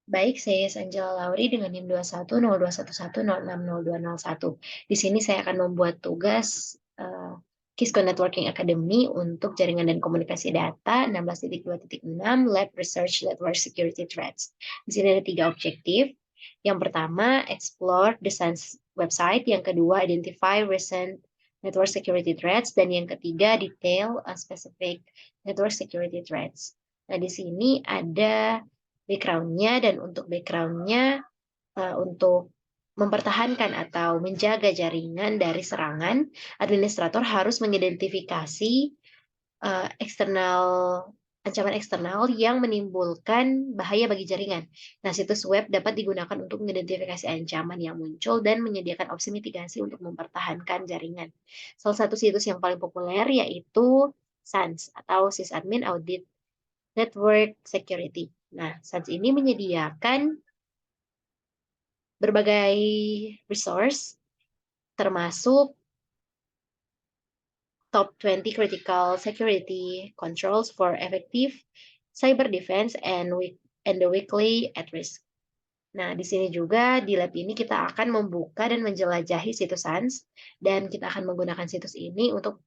Baik, saya Angela Lauri dengan NIM 210211060201. Di sini saya akan membuat tugas Kisco Networking Academy untuk jaringan dan komunikasi data 16.2.6 Lab Research Network Security Threats. Di sini ada 3 objektif. Yang pertama, explore the science website. Yang kedua, identify recent network security threats. Dan yang ketiga, detail specific network security threats. Nah, di sini ada background-nya, dan untuk background-nya untuk mempertahankan atau menjaga jaringan dari serangan, administrator harus mengidentifikasi eksternal ancaman eksternal yang menimbulkan bahaya bagi jaringan. Nah, situs web dapat digunakan untuk mengidentifikasi ancaman yang muncul dan menyediakan opsi mitigasi untuk mempertahankan jaringan. Salah satu situs yang paling populer yaitu SANS atau Sysadmin Audit Network Security. Nah, SANS ini menyediakan berbagai resource, termasuk top 20 critical security controls for effective cyber defense and the weekly at risk. Nah, di sini juga di lab ini kita akan membuka dan menjelajahi situs SANS, dan kita akan menggunakan situs ini untuk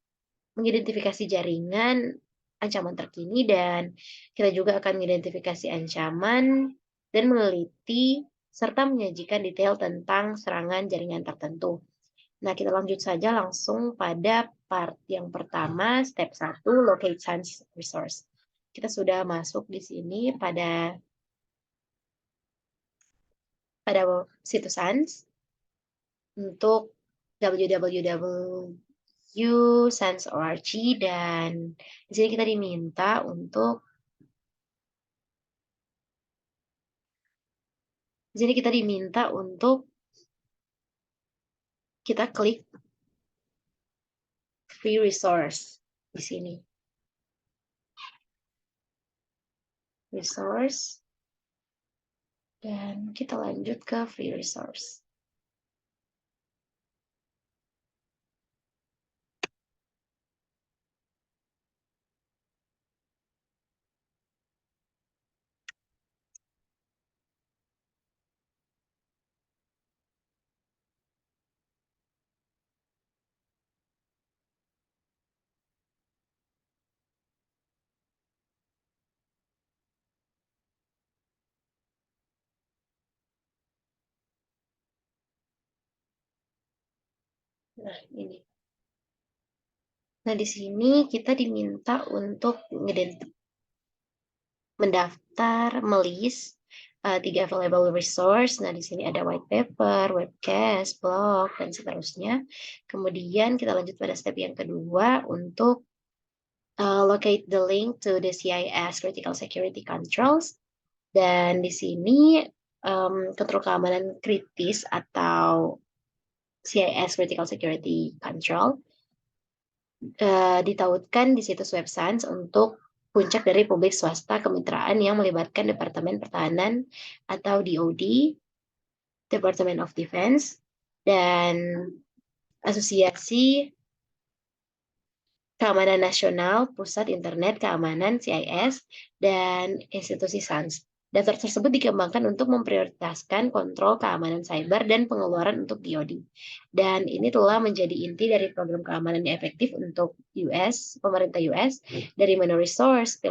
mengidentifikasi jaringan ancaman terkini, dan kita juga akan mengidentifikasi ancaman dan meneliti serta menyajikan detail tentang serangan jaringan tertentu. Nah, kita lanjut saja langsung pada part yang pertama, step 1, locate SANS resource. Kita sudah masuk di sini pada situs SANS untuk www.sans.org, dan di sini kita diminta untuk kita klik free resource di sini. Resource, dan kita lanjut ke free resource. Nah, ini. Nah, di sini kita diminta untuk mendaftar, melist 3 available resource. Nah, di sini ada white paper, webcast, blog, dan seterusnya. Kemudian kita lanjut pada step yang kedua untuk locate the link to the CIS Critical Security Controls. Dan di sini kontrol keamanan kritis atau CIS Critical Security Control ditautkan di situs web SANS untuk puncak dari publik swasta kemitraan yang melibatkan Departemen Pertahanan atau DoD, Department of Defense, dan Asosiasi Keamanan Nasional, Pusat Internet Keamanan CIS, dan institusi SANS. Daftar tersebut dikembangkan untuk memprioritaskan kontrol keamanan cyber dan pengeluaran untuk DoD. Dan ini telah menjadi inti dari program keamanan yang efektif untuk pemerintah US. Dari menu resource,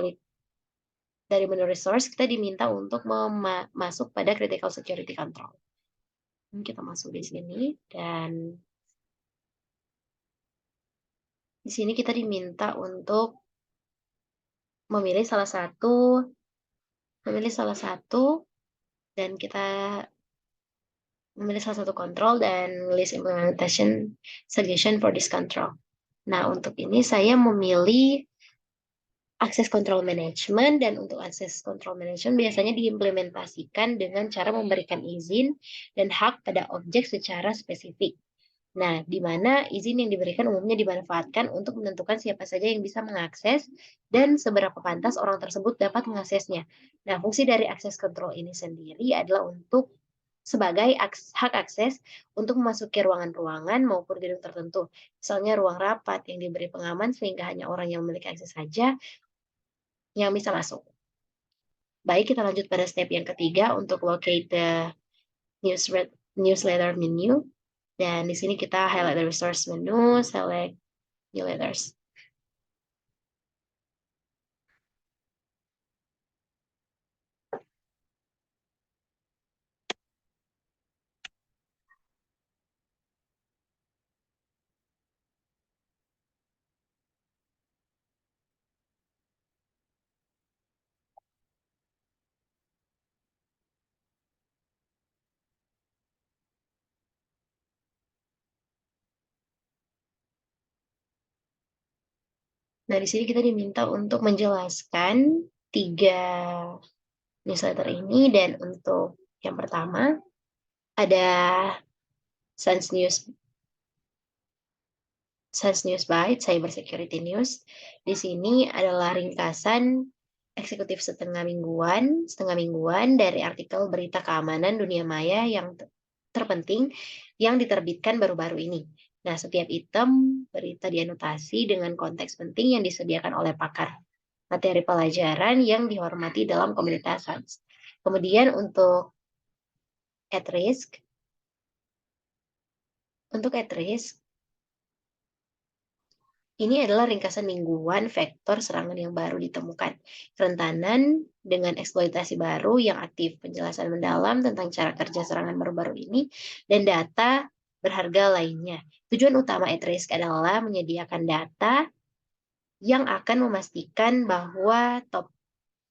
kita diminta untuk masuk pada critical security control. Kita masuk di sini, dan di sini kita diminta untuk memilih salah satu, dan kita memilih salah satu kontrol dan list implementation suggestion for this control. Nah, untuk ini saya memilih access control management, dan untuk access control management biasanya diimplementasikan dengan cara memberikan izin dan hak pada objek secara spesifik. Nah, di mana izin yang diberikan umumnya dimanfaatkan untuk menentukan siapa saja yang bisa mengakses dan seberapa pantas orang tersebut dapat mengaksesnya. Nah, fungsi dari access control ini sendiri adalah untuk sebagai hak akses untuk memasuki ruangan-ruangan maupun gedung tertentu. Misalnya ruang rapat yang diberi pengaman sehingga hanya orang yang memiliki akses saja yang bisa masuk. Baik, kita lanjut pada step yang ketiga untuk locate the newsletter menu. Dan di sini kita highlight the resource menu, select newsletters. Nah, di sini kita diminta untuk menjelaskan 3 newsletter ini, dan untuk yang pertama ada Sans News Byte, Cyber Security News. Di sini adalah ringkasan eksekutif setengah mingguan dari artikel berita keamanan dunia maya yang terpenting yang diterbitkan baru-baru ini. Nah, setiap item berita dianotasi dengan konteks penting yang disediakan oleh pakar materi pelajaran yang dihormati dalam komunitas SANS. Kemudian at risk, ini adalah ringkasan mingguan vektor serangan yang baru ditemukan, kerentanan dengan eksploitasi baru yang aktif, penjelasan mendalam tentang cara kerja serangan baru-baru ini, dan data berharga lainnya. Tujuan utama at risk adalah menyediakan data yang akan memastikan bahwa top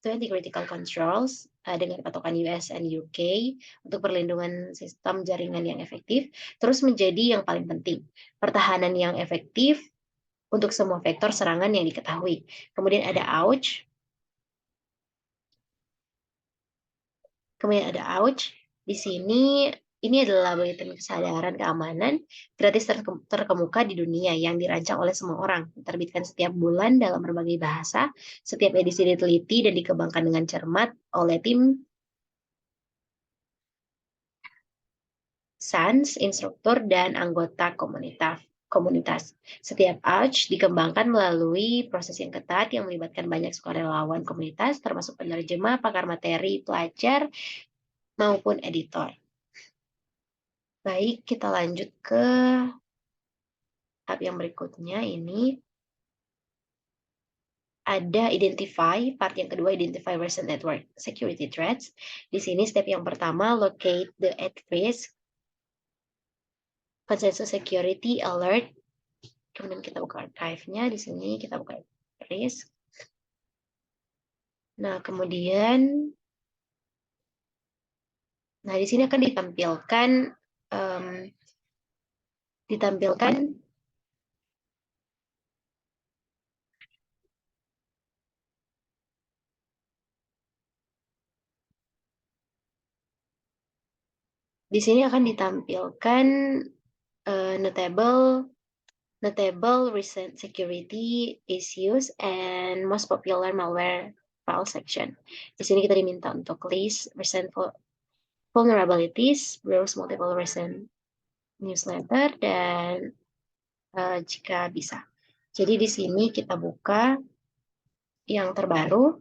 20 critical controls dengan patokan US and UK untuk perlindungan sistem jaringan yang efektif terus menjadi yang paling penting. Pertahanan yang efektif untuk semua vektor serangan yang diketahui. Kemudian ada ouch. Di sini ini adalah buletin kesadaran keamanan gratis terkemuka di dunia yang dirancang oleh semua orang. Diterbitkan setiap bulan dalam berbagai bahasa. Setiap edisi diteliti dan dikembangkan dengan cermat oleh tim SANS, instruktur, dan anggota komunitas. Setiap ouch dikembangkan melalui proses yang ketat yang melibatkan banyak sukarelawan komunitas, termasuk penerjemah, pakar materi, pelajar, maupun editor. Baik, kita lanjut ke tab yang berikutnya. Ini ada identify, part yang kedua identify recent network security threats. Di sini step yang pertama locate the at risk consensus security alert. Kemudian kita buka archive-nya, di sini kita buka risk. Nah, kemudian di sini akan ditampilkan notable recent security issues and most popular malware file section. Di sini kita diminta untuk list recent vulnerabilities, browse multiple recent newsletter, dan jika bisa. Jadi di sini kita buka yang terbaru.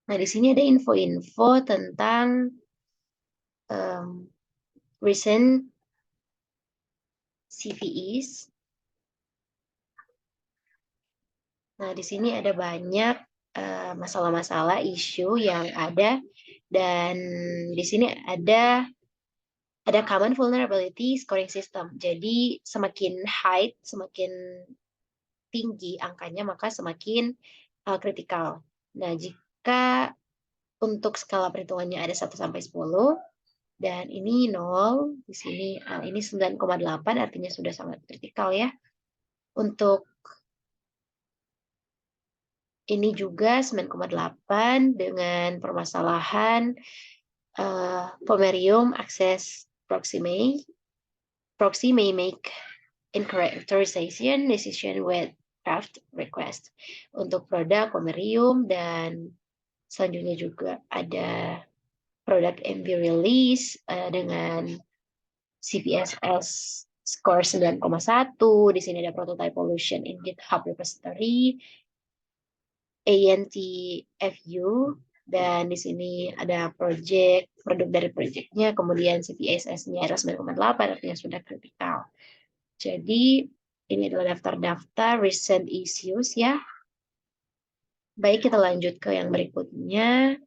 Nah, di sini ada info-info tentang recent CVEs. Nah, di sini ada banyak masalah-masalah isu yang ada, dan di sini ada common vulnerability scoring system. Jadi semakin high, semakin tinggi angkanya, maka semakin kritikal. Nah, jika untuk skala perhitungannya ada 1 sampai 10 dan ini 0, di sini ini 9,8, artinya sudah sangat kritikal ya. Untuk ini juga 9,8 dengan permasalahan Pomerium access proxy may make incorrect authorization decision with draft request. Untuk produk Pomerium, dan selanjutnya juga ada produk MV release dengan CVSS score 9,1. Di sini ada prototype pollution in GitHub repository. 9,8 ANTFU, dan di sini ada produk dari projectnya, kemudian CVSS-nya adalah 9,8, artinya sudah kritikal. Jadi ini adalah daftar-daftar recent issues ya. Baik, kita lanjut ke yang berikutnya.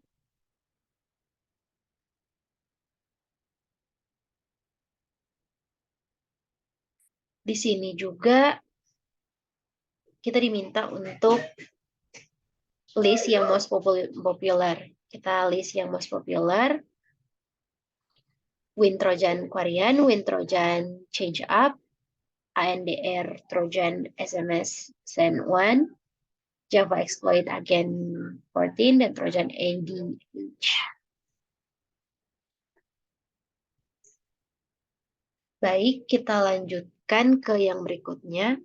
Di sini juga kita diminta untuk list yang most popular. Kita list yang most popular. Win Trojan Quarian, Win Trojan Change Up, ANDR Trojan SMS Send 1, Java Exploit Agent 14, dan Trojan ADH. Baik, kita lanjutkan ke yang berikutnya.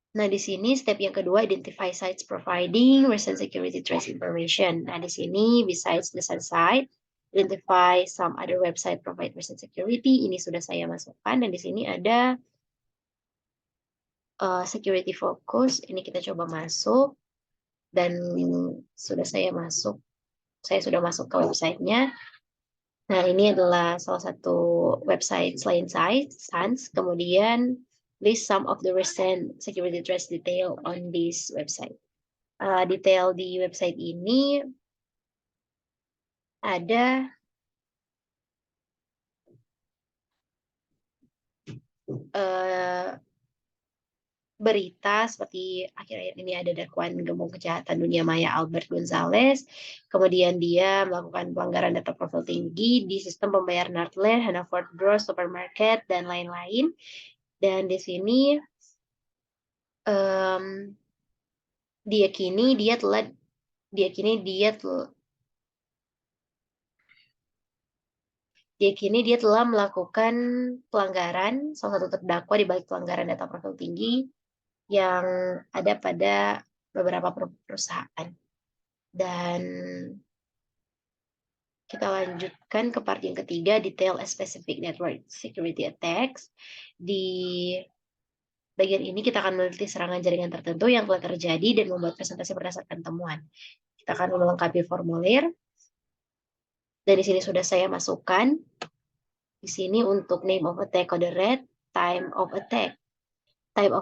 Nah, di sini step yang kedua, identify sites providing recent security trace information. Nah, di sini besides the site, identify some other website provide recent security. Ini sudah saya masukkan, dan di sini ada security focus. Ini kita coba masuk, dan sudah saya masuk. Saya sudah masuk ke websitenya. Nah, ini adalah salah satu website selain SANS. Kemudian, list some of the recent security threats detail on this website. Detail di website ini ada berita seperti akhir-akhir ini ada dakwaan gembong kejahatan dunia maya Albert Gonzalez, kemudian dia melakukan pelanggaran data profil tinggi di sistem pembayar Northland, Hannaford Bros Supermarket, dan lain-lain. Dan di sini diyakini dia telah melakukan pelanggaran, salah satu terdakwa di balik pelanggaran data profil tinggi yang ada pada beberapa perusahaan. Dan kita lanjutkan ke part yang ketiga, detail specific network security attacks. Di bagian ini kita akan meneliti serangan jaringan tertentu yang telah terjadi dan membuat presentasi berdasarkan temuan. Kita akan melengkapi formulir. Dan di sini sudah saya masukkan. Di sini untuk name of attack kode red, time of attack, type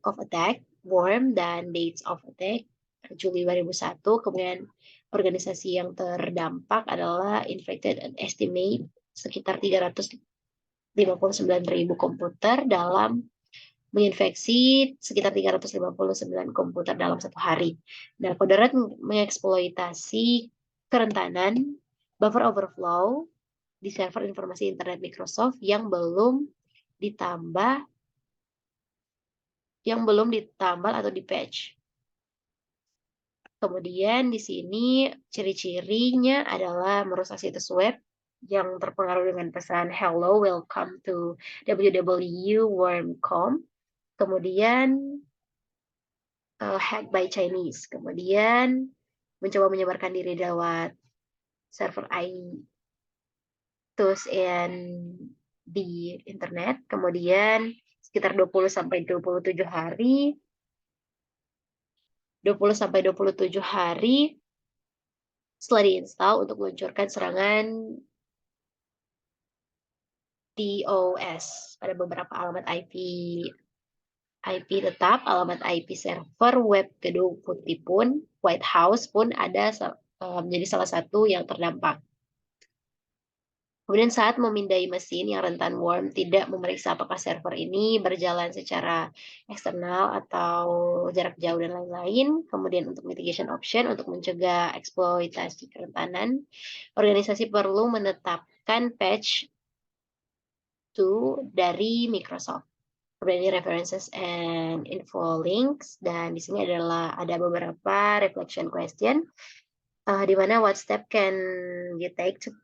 of attack, worm, dan dates of attack, Juli 2001. Kemudian organisasi yang terdampak adalah infected and estimate sekitar 359.000 komputer dalam menginfeksi sekitar 359 komputer dalam satu hari. Nah, kode red mengeksploitasi kerentanan buffer overflow di server informasi internet Microsoft yang belum ditambah atau di patch. Kemudian di sini ciri-cirinya adalah merusak situs web yang terpengaruh dengan pesan hello, welcome to www.worm.com. Kemudian hack by Chinese. Kemudian mencoba menyebarkan diri lewat server iTunes di internet. Kemudian sekitar 20 sampai 27 hari 27 hari setelah diinstal untuk meluncurkan serangan DOS pada beberapa alamat IP tetap, alamat IP server web gedung putih pun, White House pun ada menjadi salah satu yang terdampak. Kemudian saat memindai mesin yang rentan worm tidak memeriksa apakah server ini berjalan secara eksternal atau jarak jauh dan lain-lain. Kemudian untuk mitigation option, untuk mencegah eksploitasi kerentanan, organisasi perlu menetapkan patch 2 dari Microsoft. Kemudian ini references and info links, dan di sini ada beberapa reflection question, di mana what step can you take to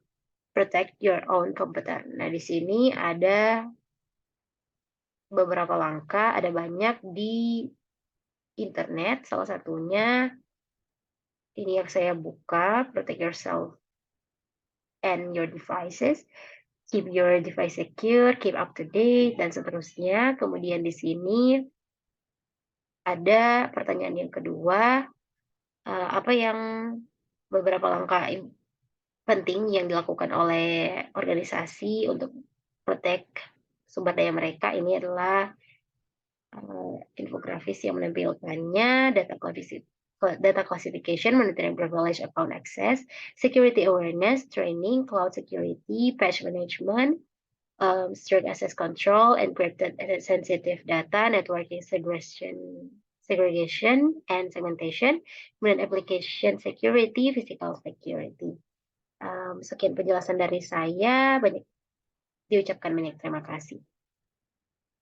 protect your own computer. Nah, di sini ada beberapa langkah, ada banyak di internet. Salah satunya ini yang saya buka, protect yourself and your devices, keep your device secure, keep up to date, dan seterusnya. Kemudian di sini ada pertanyaan yang kedua, apa yang beberapa langkah penting yang dilakukan oleh organisasi untuk protect sumber daya mereka. Ini adalah infografis yang menampilkannya data classification, monitoring privilege account access, security awareness, training, cloud security, patch management, strict access control, encrypted and sensitive data, networking segregation and segmentation, kemudian application security, physical security. Sekian penjelasan dari saya, diucapkan banyak terima kasih.